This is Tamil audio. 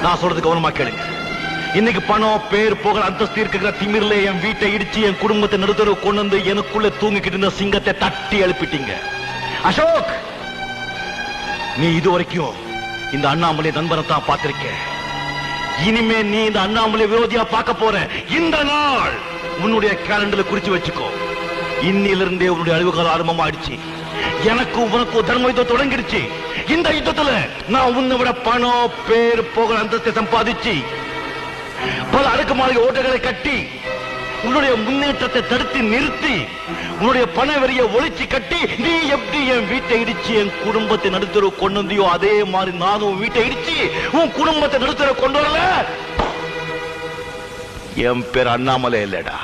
நான் சொல்றது கவனமா கேளுங்க. இன்னைக்கு பணம், பேர், புகழ், அந்தஸ்து இருக்கிற திமிர்ல என் வீட்டை இடிச்சு என் குடும்பத்தை நடுத்தரவு கொண்டு வந்து எனக்குள்ள தூங்கிக்கிட்டு இருந்த சிங்கத்தை தட்டி எழுப்பிட்டீங்க. அசோக், நீ இதுவரைக்கும் இந்த அண்ணாமலை நண்பனை தான் பார்த்திருக்க. இனிமே நீ இந்த அண்ணாமலை விரோதியா பார்க்க போற. இந்த நாள் உன்னுடைய கேலண்டர்ல குறிச்சு வச்சுக்கோ. இன்னிலிருந்தே உன்னுடைய அழிவுகால ஆரம்பமாயிடுச்சு. எனக்கும் உனக்கும் தர்ம யுத்தம் தொடங்கிடுச்சு. இந்த யுத்தத்துல நான் உன்னை விட பணம், பேர், புகழ், அந்தஸ்தை சம்பாதிச்சு பல அடுக்குமாளிகை ஓட்டைகளை கட்டி உன்னுடைய முன்னேற்றத்தை தடுத்து நிறுத்தி உன்னுடைய பண வரிய ஒழிச்சு கட்டி நீ எப்படி என் வீட்டை இடிச்சு என் குடும்பத்தை நடுத்தர கொண்டு வந்தியோ அதே மாதிரி நானும் வீட்டை இடிச்சு உன் குடும்பத்தை நடுத்தர கொண்டு வரல. என் பேர் அண்ணாமலை இல்லடா.